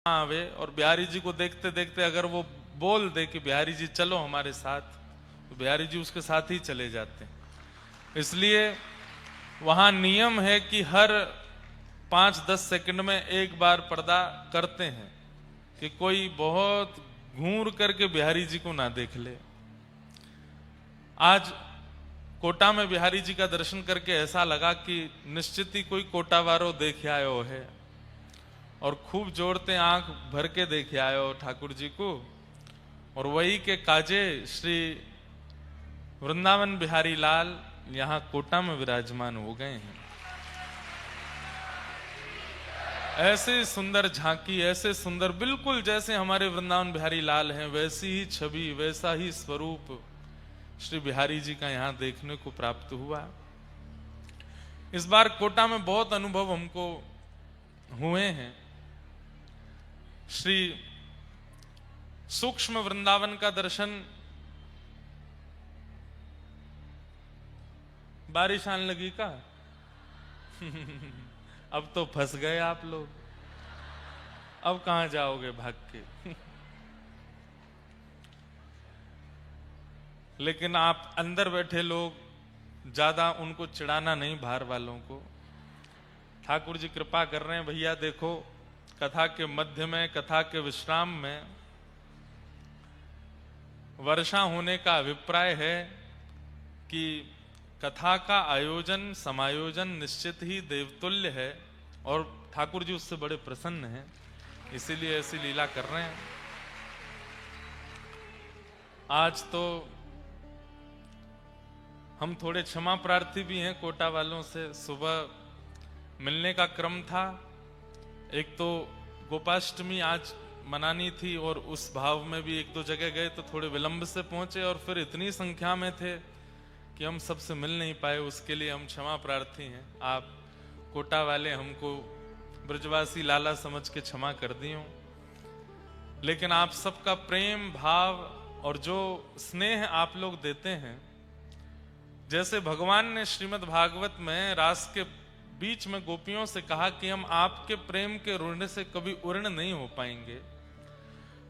आवे और बिहारी जी को देखते देखते अगर वो बोल दे कि बिहारी जी चलो हमारे साथ, तो बिहारी जी उसके साथ ही चले जाते हैं। इसलिए वहां नियम है कि हर 5-10 सेकंड में एक बार पर्दा करते हैं कि कोई बहुत घूर करके बिहारी जी को ना देख ले। आज कोटा में बिहारी जी का दर्शन करके ऐसा लगा कि निश्चित ही कोई कोटा वारो देख आयो है, और खूब जोड़ते आंख भर के देखे आयो ठाकुर जी को। और वही के काजे श्री वृंदावन बिहारी लाल यहां कोटा में विराजमान हो गए हैं। ऐसे सुंदर झांकी, ऐसे सुंदर, बिल्कुल जैसे हमारे वृंदावन बिहारी लाल हैं वैसी ही छवि, वैसा ही स्वरूप श्री बिहारी जी का यहां देखने को प्राप्त हुआ। इस बार कोटा में बहुत अनुभव हमको हुए हैं। श्री सूक्ष्म वृंदावन का दर्शन, बारिश आने लगी का अब तो फंस गए आप लोग, अब कहां जाओगे भाग के लेकिन आप अंदर बैठे लोग ज्यादा उनको चिढ़ाना नहीं, बाहर वालों को। ठाकुर जी कृपा कर रहे हैं भैया, देखो कथा के मध्य में, कथा के विश्राम में वर्षा होने का अभिप्राय है कि कथा का आयोजन समायोजन निश्चित ही देवतुल्य है, और ठाकुर जी उससे बड़े प्रसन्न हैं, इसीलिए ऐसी लीला कर रहे हैं। आज तो हम थोड़े क्षमा प्रार्थी भी हैं कोटा वालों से। सुबह मिलने का क्रम था, एक तो गोपाष्टमी आज मनानी थी और उस भाव में भी एक दो जगह गए तो थोड़े विलंब से पहुंचे, और फिर इतनी संख्या में थे कि हम सबसे मिल नहीं पाए। उसके लिए हम क्षमा प्रार्थी हैं। आप कोटा वाले हमको ब्रजवासी लाला समझ के क्षमा कर दियो, लेकिन आप सबका प्रेम भाव और जो स्नेह आप लोग देते हैं, जैसे भगवान ने श्रीमद् भागवत में रास के बीच में गोपियों से कहा कि हम आपके प्रेम के ऋण से कभी उऋण नहीं हो पाएंगे,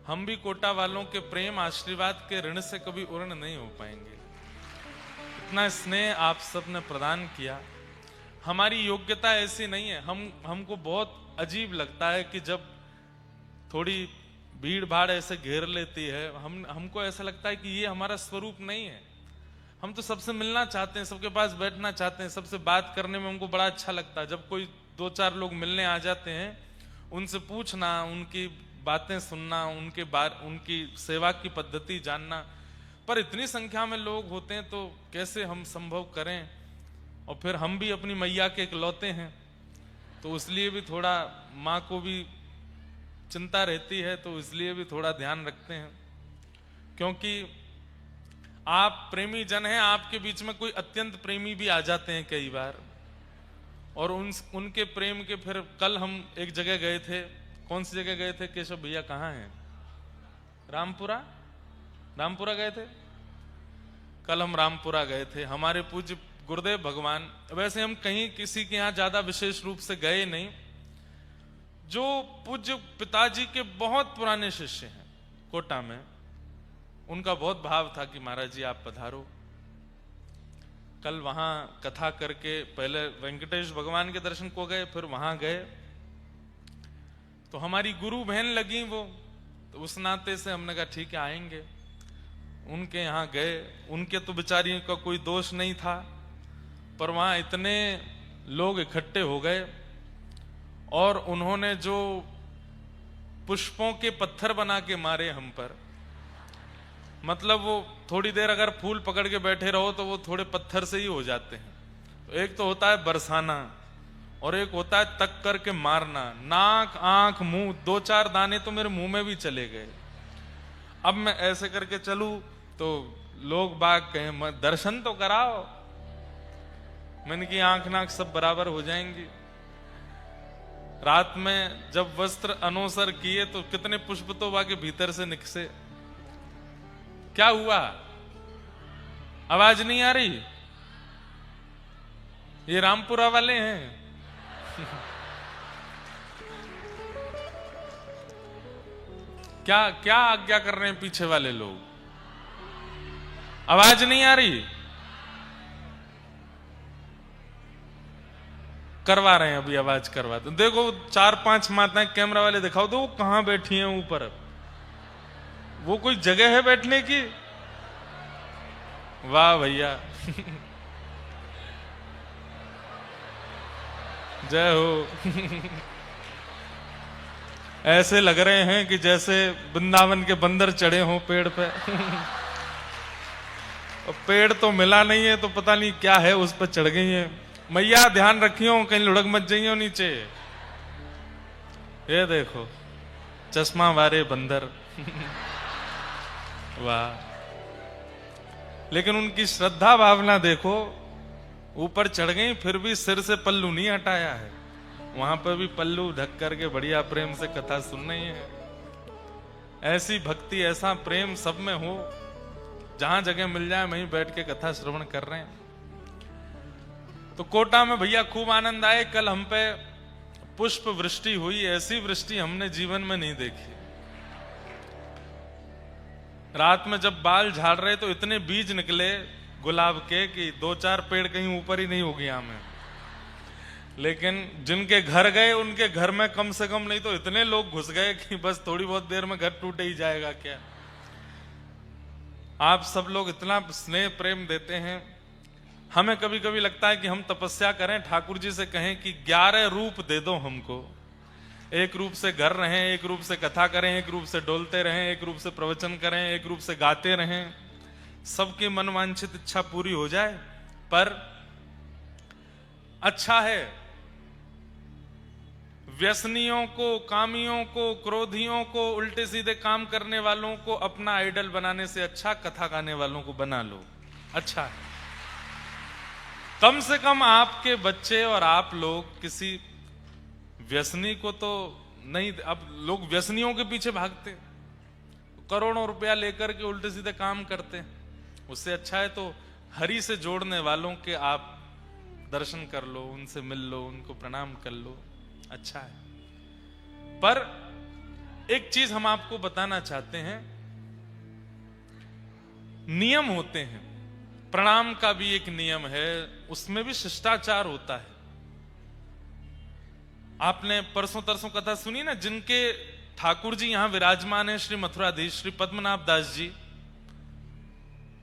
हम भी कोटा वालों के प्रेम आशीर्वाद के ऋण से कभी उऋण नहीं हो पाएंगे। इतना स्नेह आप सबने प्रदान किया। हमारी योग्यता ऐसी नहीं है। हमको बहुत अजीब लगता है कि जब थोड़ी भीड़ भाड़ ऐसे घेर लेती है, हमको ऐसा लगता है कि ये हमारा स्वरूप नहीं है। हम तो सबसे मिलना चाहते हैं, सबके पास बैठना चाहते हैं, सबसे बात करने में हमको बड़ा अच्छा लगता है। जब कोई 2-4 लोग मिलने आ जाते हैं, उनसे पूछना, उनकी बातें सुनना, उनकी सेवा की पद्धति जानना। पर इतनी संख्या में लोग होते हैं तो कैसे हम संभव करें, और फिर हम भी अपनी मैया के इकलौते हैं, तो इसलिए भी थोड़ा माँ को भी चिंता रहती है, तो इसलिए भी थोड़ा ध्यान रखते हैं। क्योंकि आप प्रेमी जन हैं, आपके बीच में कोई अत्यंत प्रेमी भी आ जाते हैं कई बार, और उनके प्रेम के फिर कल हम एक जगह गए थे। कौन सी जगह गए थे केशव भैया, कहाँ हैं? रामपुरा गए थे। कल हम रामपुरा गए थे। हमारे पूज्य गुरुदेव भगवान, वैसे हम कहीं किसी के यहां ज्यादा विशेष रूप से गए नहीं, जो पूज्य पिताजी के बहुत पुराने शिष्य हैं कोटा में, उनका बहुत भाव था कि महाराज जी आप पधारो। कल वहां कथा करके पहले वेंकटेश भगवान के दर्शन को गए, फिर वहां गए तो हमारी गुरु बहन लगी वो, तो उस नाते से हमने कहा ठीक है आएंगे। उनके यहां गए। उनके तो बेचारियों का कोई दोष नहीं था, पर वहां इतने लोग इकट्ठे हो गए और उन्होंने जो पुष्पों के पत्थर बना के मारे हम पर, मतलब वो थोड़ी देर अगर फूल पकड़ के बैठे रहो तो वो थोड़े पत्थर से ही हो जाते हैं। तो एक तो होता है बरसाना और एक होता है तक करके मारना। नाक आंख मुंह, 2-4 दाने तो मेरे मुंह में भी चले गए। अब मैं ऐसे करके चलूं तो लोग बाग कहें दर्शन तो कराओ। मैंने की आंख नाक सब बराबर हो जाएंगी। रात में जब वस्त्र अनोसर किए तो कितने पुष्प तो बाके भीतर से निकसे। क्या हुआ? आवाज नहीं आ रही? ये रामपुरा वाले हैं क्या क्या आज्ञा कर रहे हैं पीछे वाले लोग? आवाज नहीं आ रही? करवा रहे हैं, अभी आवाज करवाते। देखो 4-5 माताएं, कैमरा वाले दिखाओ तो वो कहां बैठी हैं ऊपर। वो कोई जगह है बैठने की? वाह भैया जय हो ऐसे लग रहे हैं कि जैसे वृंदावन के बंदर चढ़े हों पेड़ पे और पेड़ तो मिला नहीं है, तो पता नहीं क्या है, उस पर चढ़ गई है। मैया ध्यान रखियो, कहीं लुढ़क मत जाइयो नीचे। ये देखो चश्मा वारे बंदर वाह। लेकिन उनकी श्रद्धा भावना देखो, ऊपर चढ़ गई फिर भी सिर से पल्लू नहीं हटाया है। वहां पर भी पल्लू ढक करके बढ़िया प्रेम से कथा सुन रही है। ऐसी भक्ति, ऐसा प्रेम सब में हो, जहां जगह मिल जाए वहीं बैठ के कथा श्रवण कर रहे हैं। तो कोटा में भैया खूब आनंद आए। कल हम पे पुष्प वृष्टि हुई, ऐसी वृष्टि हमने जीवन में नहीं देखी। रात में जब बाल झाड़ रहे तो इतने बीज निकले गुलाब के कि 2-4 पेड़ कहीं ऊपर ही नहीं हो गया हमें। लेकिन जिनके घर गए उनके घर में कम से कम नहीं तो इतने लोग घुस गए कि बस थोड़ी बहुत देर में घर टूटे ही जाएगा क्या। आप सब लोग इतना स्नेह प्रेम देते हैं। हमें कभी कभी लगता है कि हम तपस्या करें, ठाकुर जी से कहें कि 11 रूप दे दो हमको। एक रूप से घर रहें, एक रूप से कथा करें, एक रूप से डोलते रहें, एक रूप से प्रवचन करें, एक रूप से गाते रहें, सबकी मनवांछित इच्छा पूरी हो जाए। पर अच्छा है व्यसनियों को, कामियों को, क्रोधियों को, उल्टे सीधे काम करने वालों को अपना आइडल बनाने से अच्छा कथा गाने वालों को बना लो। अच्छा है, कम से कम आपके बच्चे और आप लोग किसी व्यसनी को तो नहीं। अब लोग व्यसनियों के पीछे भागते, करोड़ों रुपया लेकर के उल्टे सीधे काम करते। उससे अच्छा है तो हरि से जोड़ने वालों के आप दर्शन कर लो, उनसे मिल लो, उनको प्रणाम कर लो, अच्छा है। पर एक चीज हम आपको बताना चाहते हैं, नियम होते हैं। प्रणाम का भी एक नियम है, उसमें भी शिष्टाचार होता है। आपने परसों तरसों कथा सुनी ना, जिनके ठाकुर जी यहां विराजमान है, श्री मथुराधीश श्री पद्मनाभ दास जी,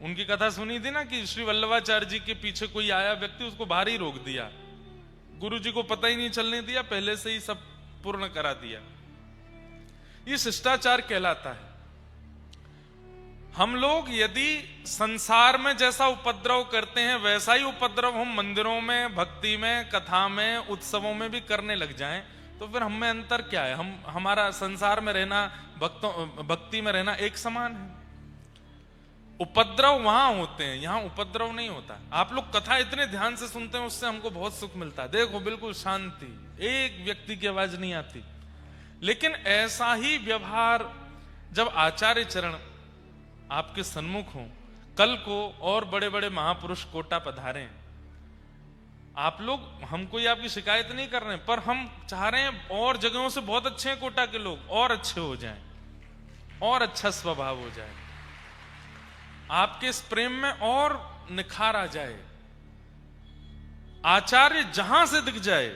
उनकी कथा सुनी थी ना कि श्री वल्लभाचार्य जी के पीछे कोई आया व्यक्ति, उसको बाहर ही रोक दिया। गुरु जी को पता ही नहीं चलने दिया, पहले से ही सब पूर्ण करा दिया। ये शिष्टाचार कहलाता है। हम लोग यदि संसार में जैसा उपद्रव करते हैं वैसा ही उपद्रव हम मंदिरों में, भक्ति में, कथा में, उत्सवों में भी करने लग जाएं, तो फिर हम में अंतर क्या है? हमारा संसार में रहना, भक्ति में रहना एक समान है। उपद्रव वहां होते हैं, यहां उपद्रव नहीं होता। आप लोग कथा इतने ध्यान से सुनते हैं, उससे हमको बहुत सुख मिलता है। देखो बिल्कुल शांति, एक व्यक्ति की आवाज नहीं आती। लेकिन ऐसा ही व्यवहार जब आचार्य चरण आपके सन्मुख हो, कल को और बड़े बड़े महापुरुष कोटा पधारे, आप लोग, हम कोई आपकी शिकायत नहीं कर रहे हैं, पर हम चाह रहे हैं और जगहों से बहुत अच्छे हैं कोटा के लोग, और अच्छे हो जाएं, और अच्छा स्वभाव हो जाए, आपके इस प्रेम में और निखार आ जाए। आचार्य जहां से दिख जाए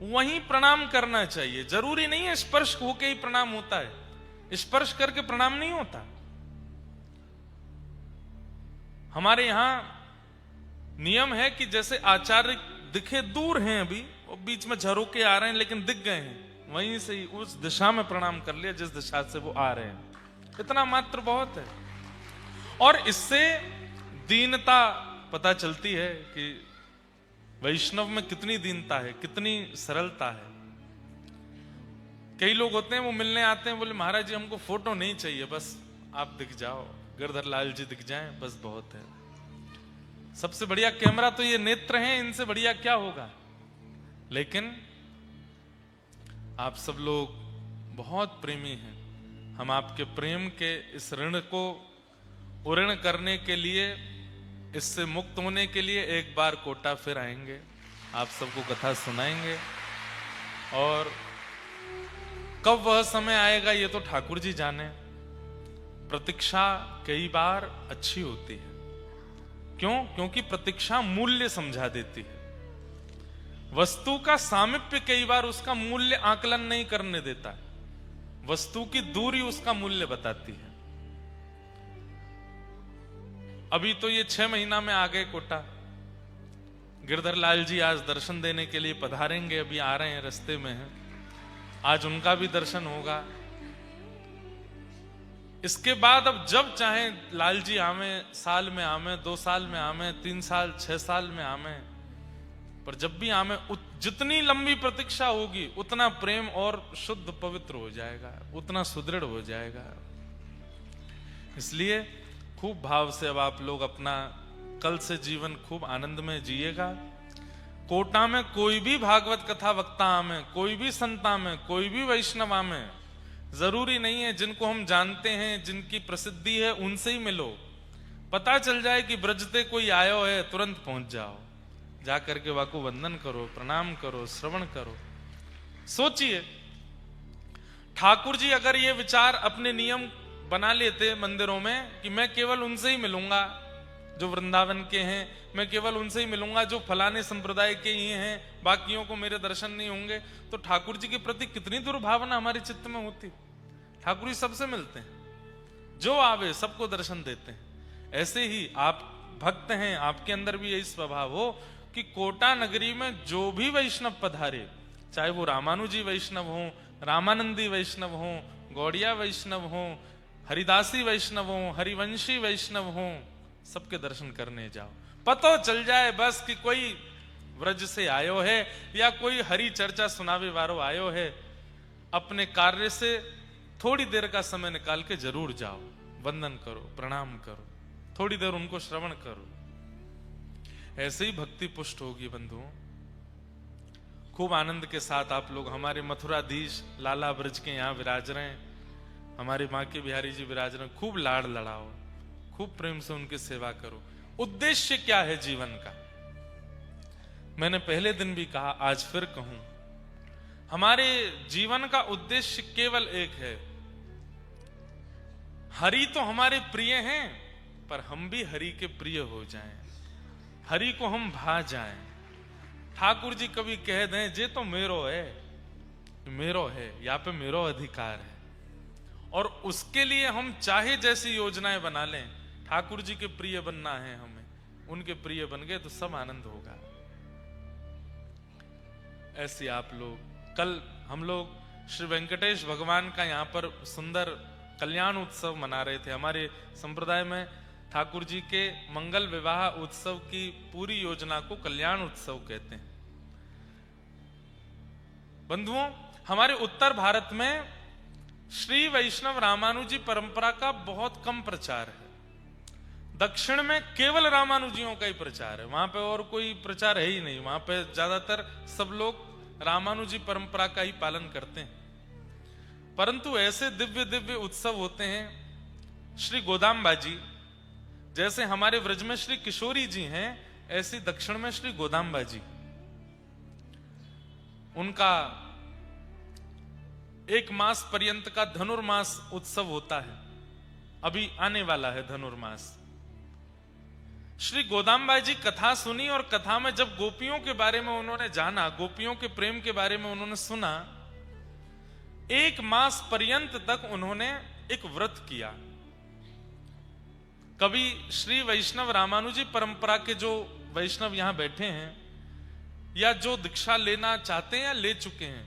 वहीं प्रणाम करना चाहिए। जरूरी नहीं है स्पर्श होके ही प्रणाम होता है, स्पर्श करके प्रणाम नहीं होता। हमारे यहां नियम है कि जैसे आचार्य दिखे, दूर हैं अभी, वो बीच में झरोके आ रहे हैं लेकिन दिख गए हैं, वहीं से ही उस दिशा में प्रणाम कर लिया जिस दिशा से वो आ रहे हैं। इतना मात्र बहुत है। और इससे दीनता पता चलती है कि वैष्णव में कितनी दीनता है, कितनी सरलता है। कई लोग होते हैं वो मिलने आते हैं, बोले महाराज जी हमको फोटो नहीं चाहिए, बस आप दिख जाओ, गिरधर लाल जी दिख जाएं, बस बहुत है। सबसे बढ़िया कैमरा तो ये नेत्र हैं, इनसे बढ़िया क्या होगा। लेकिन आप सब लोग बहुत प्रेमी हैं। हम आपके प्रेम के इस ऋण को उऋण करने के लिए, इससे मुक्त होने के लिए एक बार कोटा फिर आएंगे, आप सबको कथा सुनाएंगे और कब वह समय आएगा ये तो ठाकुर जी जाने। प्रतीक्षा कई बार अच्छी होती है। क्यों? क्योंकि प्रतीक्षा मूल्य समझा देती है। वस्तु का सामीप्य कई बार उसका मूल्य आकलन नहीं करने देता है। वस्तु की दूरी उसका मूल्य बताती है। अभी तो ये 6 महीना में आ गए कोटा। गिरधर लाल जी आज दर्शन देने के लिए पधारेंगे, अभी आ रहे हैं, रास्ते में हैं। आज उनका भी दर्शन होगा। इसके बाद अब जब चाहे लाल जी आवे, साल में आवे, 2 साल में आवे, 3 साल, 6 साल में आवे, पर जब भी आवे जितनी लंबी प्रतीक्षा होगी उतना प्रेम और शुद्ध पवित्र हो जाएगा, उतना सुदृढ़ हो जाएगा। इसलिए खूब भाव से अब आप लोग अपना कल से जीवन खूब आनंद में जिएगा। कोटा में कोई भी भागवत कथा वक्ता आमे, कोई भी संत आमे, कोई भी वैष्णव आमे, जरूरी नहीं है जिनको हम जानते हैं, जिनकी प्रसिद्धि है, उनसे ही मिलो। पता चल जाए कि ब्रजते कोई आयो है, तुरंत पहुंच जाओ, जाकर के वाको वंदन करो, प्रणाम करो, श्रवण करो। सोचिए, ठाकुर जी अगर ये विचार अपने नियम बना लेते मंदिरों में कि मैं केवल उनसे ही मिलूंगा जो वृंदावन के हैं, मैं केवल उनसे ही मिलूंगा जो फलाने संप्रदाय के ही हैं, बाकियों को मेरे दर्शन नहीं होंगे, तो ठाकुर जी के प्रति कितनी दुर्भावना हमारे चित्त में होती। ठाकुर जी सबसे मिलते हैं, जो आवे सबको दर्शन देते हैं। ऐसे ही आप भक्त हैं, आपके अंदर भी यही स्वभाव हो कि कोटा नगरी में जो भी वैष्णव पधारे, चाहे वो रामानुजी वैष्णव हो, रामानंदी वैष्णव हो, गौड़िया वैष्णव हो, हरिदासी वैष्णव हो, हरिवंशी वैष्णव हो, सबके दर्शन करने जाओ। पता चल जाए बस कि कोई व्रज से आयो है या कोई हरि चर्चा सुनावे वारो आयो है, अपने कार्य से थोड़ी देर का समय निकाल के जरूर जाओ, वंदन करो, प्रणाम करो, थोड़ी देर उनको श्रवण करो। ऐसे ही भक्ति पुष्ट होगी बंधुओं। खूब आनंद के साथ आप लोग, हमारे मथुराधीश लाला ब्रज के यहाँ विराज रहे हैं, हमारे माँ के बिहारी जी विराज रहे हैं, खूब लाड़ लड़ाओ, खूब प्रेम से उनकी सेवा करो। उद्देश्य क्या है जीवन का? मैंने पहले दिन भी कहा, आज फिर कहूं, हमारे जीवन का उद्देश्य केवल एक है। हरि तो हमारे प्रिय हैं, पर हम भी हरि के प्रिय हो जाएं, हरि को हम भा जाएं। ठाकुर जी कभी कह दें जे तो मेरो है, मेरो है, यहाँ पे मेरो अधिकार है, और उसके लिए हम चाहे जैसी योजनाएं बना लें, ठाकुर जी के प्रिय बनना है हमें, उनके प्रिय बन गए तो सब आनंद होगा। ऐसे आप लोग, कल हम लोग श्री वेंकटेश भगवान का यहाँ पर सुंदर कल्याण उत्सव मना रहे थे। हमारे संप्रदाय में ठाकुर जी के मंगल विवाह उत्सव की पूरी योजना को कल्याण उत्सव कहते हैं। बंधुओं, हमारे उत्तर भारत में श्री वैष्णव रामानुजी परंपरा का बहुत कम प्रचार है। दक्षिण में केवल रामानुजियों का ही प्रचार है, वहां पे और कोई प्रचार है ही नहीं। वहां पे ज्यादातर सब लोग रामानुजी परंपरा का ही पालन करते हैं। परंतु ऐसे दिव्य दिव्य उत्सव होते हैं, श्री गोदाम्बाजी, जैसे हमारे व्रज में श्री किशोरी जी हैं, ऐसे दक्षिण में श्री गोदाम्बाजी, उनका 1 मास पर्यंत का धनुर्मास उत्सव होता है। अभी आने वाला है धनुर्मास। श्री गोदाम्बाजी कथा सुनी, और कथा में जब गोपियों के बारे में उन्होंने जाना, गोपियों के प्रेम के बारे में उन्होंने सुना, 1 मास पर्यंत तक उन्होंने एक व्रत किया। कभी श्री वैष्णव रामानुजी परंपरा के जो वैष्णव यहां बैठे हैं या जो दीक्षा लेना चाहते हैं या ले चुके हैं,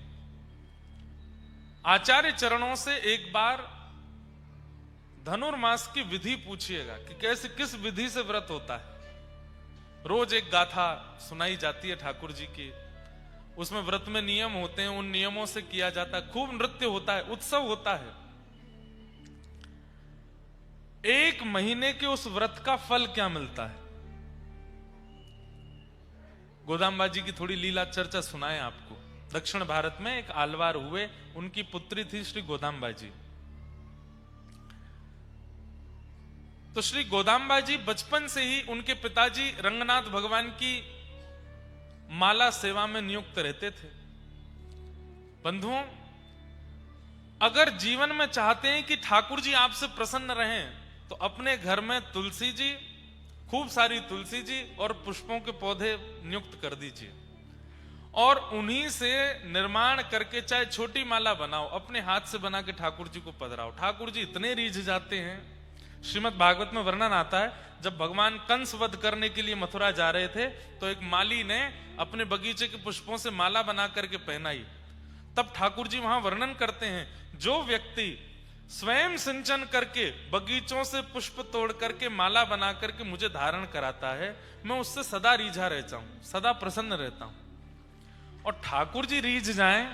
आचार्य चरणों से एक बार धनुर्मास की विधि पूछिएगा कि कैसे, किस विधि से व्रत होता है। रोज एक गाथा सुनाई जाती है ठाकुर जी की, उसमें व्रत में नियम होते हैं, उन नियमों से किया जाता है, खूब नृत्य होता है, उत्सव होता है। 1 महीने के उस व्रत का फल क्या मिलता है? गोदाम्बाजी की थोड़ी लीला चर्चा सुनाए आपको। दक्षिण भारत में एक आलवार हुए, उनकी पुत्री थी श्री गोदाम्बाजी। तो श्री गोदाम्बाजी बचपन से ही, उनके पिताजी रंगनाथ भगवान की माला सेवा में नियुक्त रहते थे। बंधुओं, अगर जीवन में चाहते हैं कि ठाकुर जी आपसे प्रसन्न रहें, तो अपने घर में तुलसी जी, खूब सारी तुलसी जी और पुष्पों के पौधे नियुक्त कर दीजिए और उन्हीं से निर्माण करके चाहे छोटी माला बनाओ, अपने हाथ से बना के ठाकुर जी को पधराओ। ठाकुर जी इतने रीझ जाते हैं। श्रीमद् भागवत में वर्णन आता है, जब भगवान कंस वध करने के लिए मथुरा जा रहे थे तो एक माली ने अपने बगीचे के पुष्पों से माला बना करके पहनाई। तब ठाकुर जी वहां वर्णन करते हैं, जो व्यक्ति स्वयं सिंचन करके बगीचों से पुष्प तोड़ करके माला बना करके मुझे धारण कराता है, मैं उससे सदा रीझा रहता हूं, सदा प्रसन्न रहता हूं। और ठाकुर जी रीझ जाएं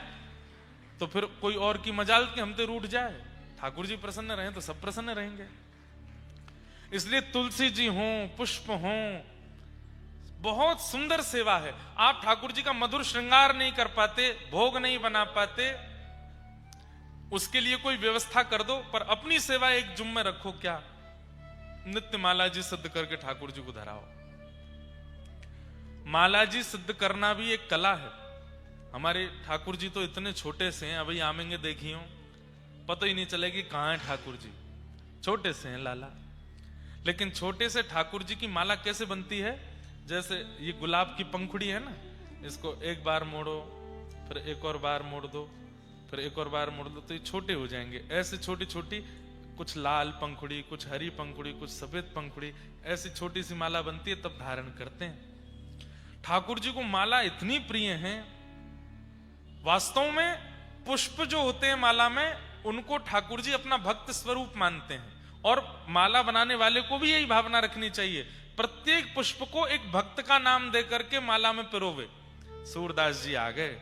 तो फिर कोई और की मजाल कि हम तो रूठ जाए। ठाकुर जी प्रसन्न रहें तो सब प्रसन्न रहेंगे। इसलिए तुलसी जी हों, पुष्प हों, बहुत सुंदर सेवा है। आप ठाकुर जी का मधुर श्रृंगार नहीं कर पाते, भोग नहीं बना पाते, उसके लिए कोई व्यवस्था कर दो, पर अपनी सेवा एक जुम्मे में रखो। क्या? नित्य माला जी सिद्ध करके ठाकुर जी को धराओ। माला जी सिद्ध करना भी एक कला है। हमारे ठाकुर जी तो इतने छोटे से हैं, अभी आमेंगे देखियो पता ही नहीं चलेगी कहां है ठाकुर जी, छोटे से हैं लाला। लेकिन छोटे से ठाकुर जी की माला कैसे बनती है? जैसे ये गुलाब की पंखुड़ी है ना, इसको एक बार मोड़ो, फिर एक और बार मोड़ दो, फिर एक और बार मोड़ दो, तो ये छोटे हो जाएंगे। ऐसे छोटी छोटी, कुछ लाल पंखुड़ी, कुछ हरी पंखुड़ी, कुछ सफेद पंखुड़ी, ऐसी छोटी सी माला बनती है, तब धारण करते हैं। ठाकुर जी को माला इतनी प्रिय है। वास्तव में पुष्प जो होते हैं माला में, उनको ठाकुर जी अपना भक्त स्वरूप मानते हैं। और माला बनाने वाले को भी यही भावना रखनी चाहिए, प्रत्येक पुष्प को एक भक्त का नाम दे करके माला में पिरोवे। सूरदास जी आ गए,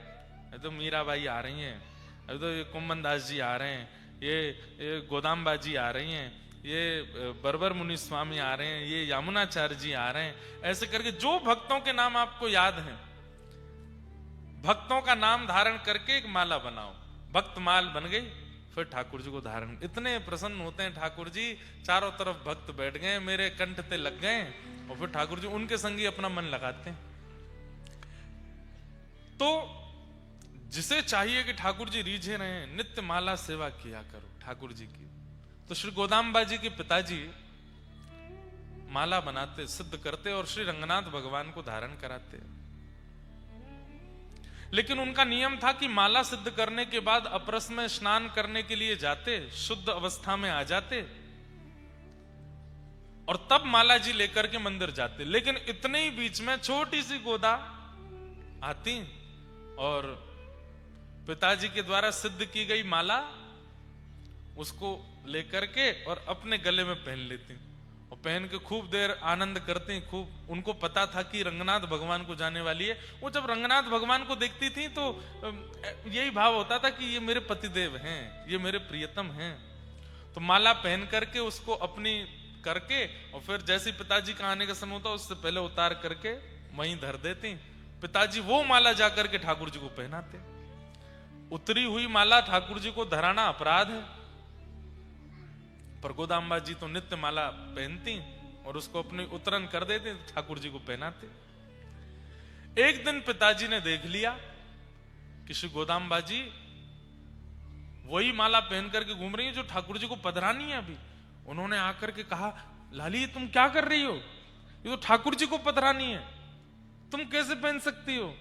तो मीराबाई आ रही हैं, अभी तो ये कुंभन दास जी आ रहे हैं, ये गोदाम्बा जी आ रही हैं, ये बरबर मुनि स्वामी आ रहे हैं, ये यमुनाचार्य जी आ रहे हैं। ऐसे करके जो भक्तों के नाम आपको याद हैं, भक्तों का नाम धारण करके एक माला बनाओ। भक्त माल बन गई, फिर ठाकुर जी को धारण। इतने प्रसन्न होते हैं ठाकुर जी, चारों तरफ भक्त बैठ गए, मेरे कंठ पे लग गए, और फिर ठाकुर जी उनके संगी अपना मन लगाते हैं। तो जिसे चाहिए कि ठाकुर जी रीझे रहे, नित्य माला सेवा किया करो ठाकुर जी की। तो श्री गोदाम्बा जी के पिताजी माला बनाते, सिद्ध करते और श्री रंगनाथ भगवान को धारण कराते। लेकिन उनका नियम था कि माला सिद्ध करने के बाद अपरस में स्नान करने के लिए जाते, शुद्ध अवस्था में आ जाते और तब माला जी लेकर के मंदिर जाते। लेकिन इतने ही बीच में छोटी सी गोदा आती और पिताजी के द्वारा सिद्ध की गई माला उसको लेकर के और अपने गले में पहन लेती और पहन के खूब देर आनंद करती। खूब उनको पता था कि रंगनाथ भगवान को जाने वाली है। वो जब रंगनाथ भगवान को देखती थी तो यही भाव होता था कि ये मेरे पतिदेव हैं, ये मेरे प्रियतम हैं। तो माला पहन करके उसको अपनी करके और फिर जैसे पिताजी का आने का समय होता उससे पहले उतार करके वहीं धर देती। पिताजी वो माला जाकर के ठाकुर जी को पहनाते। उतरी हुई माला ठाकुर जी को धराना अपराध है, पर गोदाम्बा जी तो नित्य माला पहनती और उसको अपनी उतरन कर देते, ठाकुर जी को पहनाते। एक दिन पिताजी ने देख लिया कि श्री गोदाम्बा जी वही माला पहन करके घूम रही है जो ठाकुर जी को पधरानी है अभी। उन्होंने आकर के कहा, लाली तुम क्या कर रही हो, ये तो ठाकुर जी को पधरानी है, तुम कैसे पहन सकती हो।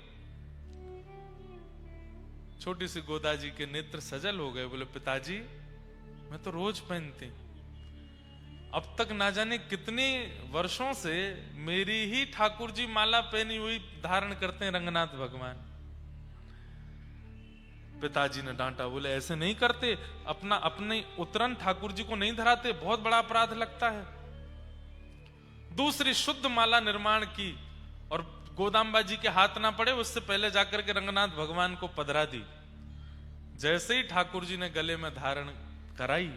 छोटी सी गोदा जी के नेत्र सजल हो गए, बोले पिताजी मैं तो रोज पहनती, अब तक ना जाने कितने वर्षों से मेरी ही ठाकुर जी माला पहनी हुई धारण करते हैं रंगनाथ भगवान। पिताजी ने डांटा, बोले ऐसे नहीं करते, अपने उतरन ठाकुर जी को नहीं धराते, बहुत बड़ा अपराध लगता है। दूसरी शुद्ध माला निर्माण की और गोदाम्बा जी के हाथ ना पड़े उससे पहले जाकर के रंगनाथ भगवान को पधरा दी। जैसे ही ठाकुर जी ने गले में धारण कराई,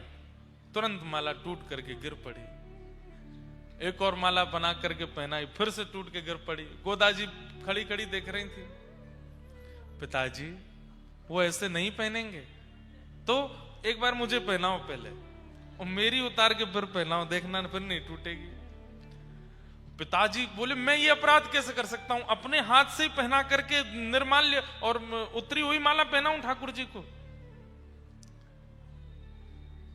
तुरंत माला टूट करके गिर पड़ी। एक और माला बना करके पहनाई, फिर से टूट के गिर पड़ी। गोदा जी खड़ी खड़ी देख रही थी। पिताजी वो ऐसे नहीं पहनेंगे, तो एक बार मुझे पहनाओ पहले और मेरी उतार के फिर पहनाओ, देखना फिर नहीं टूटेगी। पिताजी बोले मैं ये अपराध कैसे कर सकता हूं, अपने हाथ से ही पहना करके निर्माल्य और उतरी हुई माला पहनाऊं ठाकुर जी को।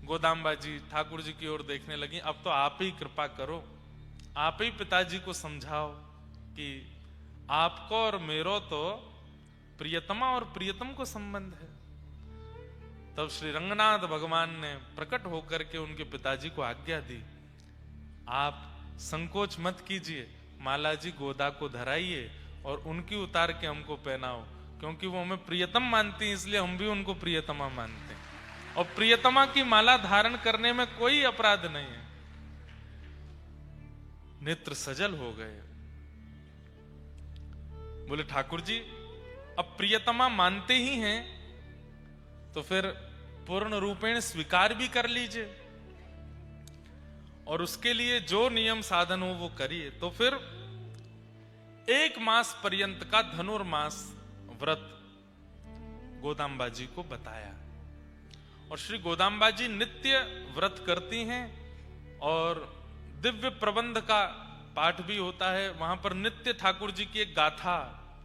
गोदाम्बा जी ठाकुर जी की ओर देखने लगी, अब तो आप ही कृपा करो, आप ही पिताजी को समझाओ कि आपको और मेरो तो प्रियतमा और प्रियतम को संबंध है। तब श्री रंगनाथ भगवान ने प्रकट होकर के उनके पिताजी को आज्ञा दी, आप संकोच मत कीजिए, माला जी गोदा को धराइए और उनकी उतार के हमको पहनाओ, क्योंकि वो हमें प्रियतम मानती हैं, इसलिए हम भी उनको प्रियतमा मानते हैं। और प्रियतमा की माला धारण करने में कोई अपराध नहीं है। नेत्र सजल हो गए, बोले ठाकुर जी अब प्रियतमा मानते ही हैं तो फिर पूर्ण रूपेण स्वीकार भी कर लीजिए, और उसके लिए जो नियम साधन हो वो करिए। तो फिर 1 मास पर्यंत का धनुर्मास व्रत गोदाम्बा जी को बताया, और श्री गोदाम्बा जी नित्य व्रत करती हैं, और दिव्य प्रबंध का पाठ भी होता है। वहां पर नित्य ठाकुर जी की एक गाथा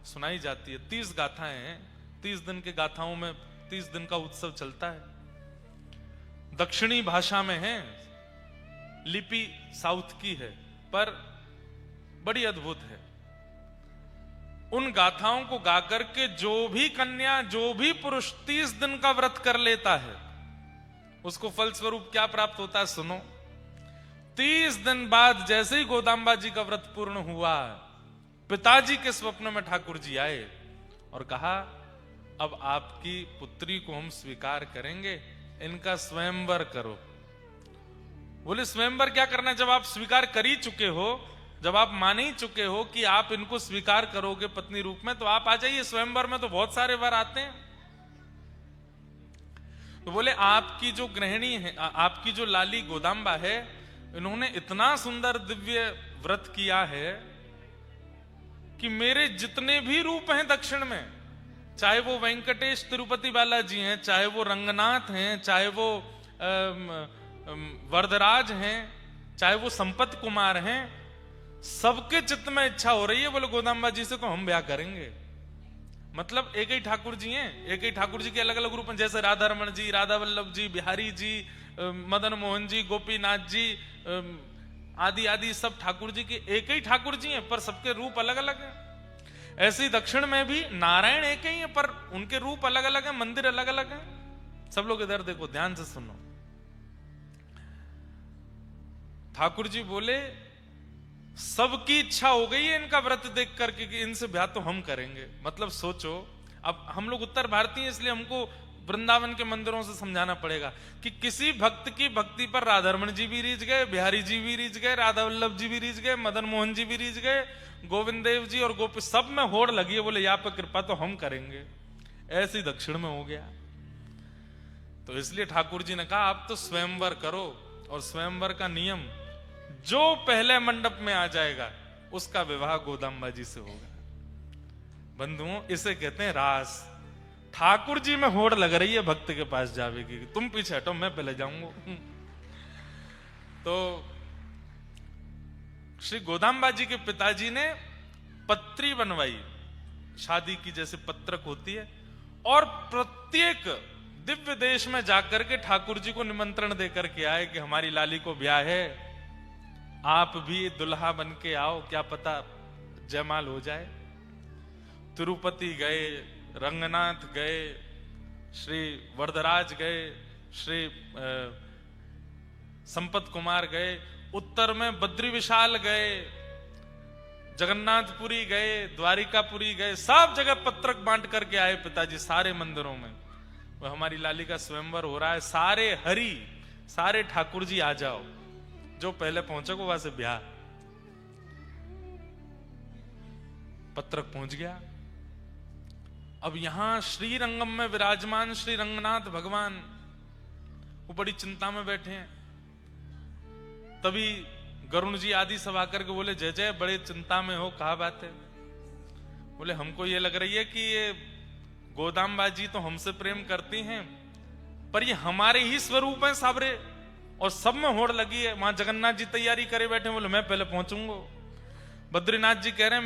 सुनाई जाती है। 30 गाथाएं हैं, 30 दिन के गाथाओं में 30 दिन का उत्सव चलता है। दक्षिणी भाषा में है, लिपि साउथ की है, पर बड़ी अद्भुत है। उन गाथाओं को गाकर के जो भी कन्या, जो भी पुरुष 30 दिन का व्रत कर लेता है, उसको फलस्वरूप क्या प्राप्त होता है सुनो। 30 दिन बाद जैसे ही गोदाम्बा जी का व्रत पूर्ण हुआ, पिताजी के स्वप्न में ठाकुर जी आए और कहा, अब आपकी पुत्री को हम स्वीकार करेंगे, इनका स्वयंवर करो। बोले स्वयंवर क्या करना, जब आप स्वीकार कर ही चुके हो, जब आप मान ही चुके हो कि आप इनको स्वीकार करोगे पत्नी रूप में, तो आप आ जाइए स्वयंवर में, तो बहुत सारे वर आते हैं। तो बोले आपकी जो गृहिणी है, आपकी जो लाली गोदाम्बा है, इन्होंने इतना सुंदर दिव्य व्रत किया है कि मेरे जितने भी रूप हैं दक्षिण में, चाहे वो वेंकटेश तिरुपति बालाजी हैं, चाहे वो रंगनाथ हैं, चाहे वो वरदराज हैं, चाहे वो संपत कुमार हैं, सबके चित्त में इच्छा हो रही है, बोले गोदाम्बा जी से तो हम ब्याह करेंगे। मतलब एक ही ठाकुर जी हैं, एक ही ठाकुर जी के अलग अलग रूप हैं, जैसे राधा रमण जी, राधा वल्लभ जी, बिहारी जी, मदन मोहन जी, गोपीनाथ जी, आदि आदि सब ठाकुर जी के एक ही ठाकुर जी हैं, पर सबके रूप अलग अलग हैं। ऐसे ही दक्षिण में भी नारायण एक ही है, पर उनके रूप अलग अलग हैं, मंदिर अलग अलग हैं। सब लोग इधर देखो, ध्यान से सुनो। ठाकुर जी बोले सबकी इच्छा हो गई है इनका व्रत देख करके कि इनसे ब्याह तो हम करेंगे। मतलब सोचो, अब हम लोग उत्तर भारतीय, इसलिए हमको वृंदावन के मंदिरों से समझाना पड़ेगा कि किसी भक्त की भक्ति पर राधारमण जी भी रीझ गए, बिहारी जी भी रीझ गए, राधा वल्लभ जी भी रीझ गए, मदन मोहन जी भी रीझ गए, गोविंद देव जी और गोपी, सब में होड़ लगी है, बोले यहाँ पर कृपा तो हम करेंगे। ऐसे ही दक्षिण में हो गया। तो इसलिए ठाकुर जी ने कहा आप तो स्वयंवर करो, और स्वयंवर का नियम जो पहले मंडप में आ जाएगा उसका विवाह गोदाम्बा जी से होगा। बंधुओं, इसे कहते हैं रास। ठाकुर जी में होड़ लग रही है भक्त के पास जावे की, तुम पीछे हटो मैं पहले जाऊंगा। तो श्री गोदाम्बा जी के पिताजी ने पत्री बनवाई, शादी की जैसे पत्रक होती है, और प्रत्येक दिव्य देश में जाकर के ठाकुर जी को निमंत्रण देकर के आए कि हमारी लाली को ब्याह है, आप भी दुल्हा बन के आओ, क्या पता जयमाल हो जाए। तिरुपति गए, रंगनाथ गए, श्री वरदराज गए, श्री संपत कुमार गए, उत्तर में बद्री विशाल गए, जगन्नाथपुरी गए, द्वारिकापुरी गए, सब जगह पत्रक बांट करके आए पिताजी सारे मंदिरों में। वो हमारी लाली का स्वयंवर हो रहा है, सारे हरि, सारे ठाकुर जी आ जाओ, जो पहले पहुंचे को वहां से ब्याह। पत्रक पहुंच गया। अब यहां श्रीरंगम में विराजमान श्री रंगनाथ भगवान वो बड़ी चिंता में बैठे हैं। तभी गरुण जी आदि सब आकर के बोले जय जय, बड़े चिंता में हो, कहा बात है? बोले हमको ये लग रही है कि ये गोदाम्बा जी तो हमसे प्रेम करती हैं, पर ये हमारे ही स्वरूप हैं साबरे, और सब में होड़ लगी है। वहां जगन्नाथ जी तैयारी करे बैठे, बोले मैं पहले पहुंचूंगा। बद्रीनाथ जी कह रहे हैं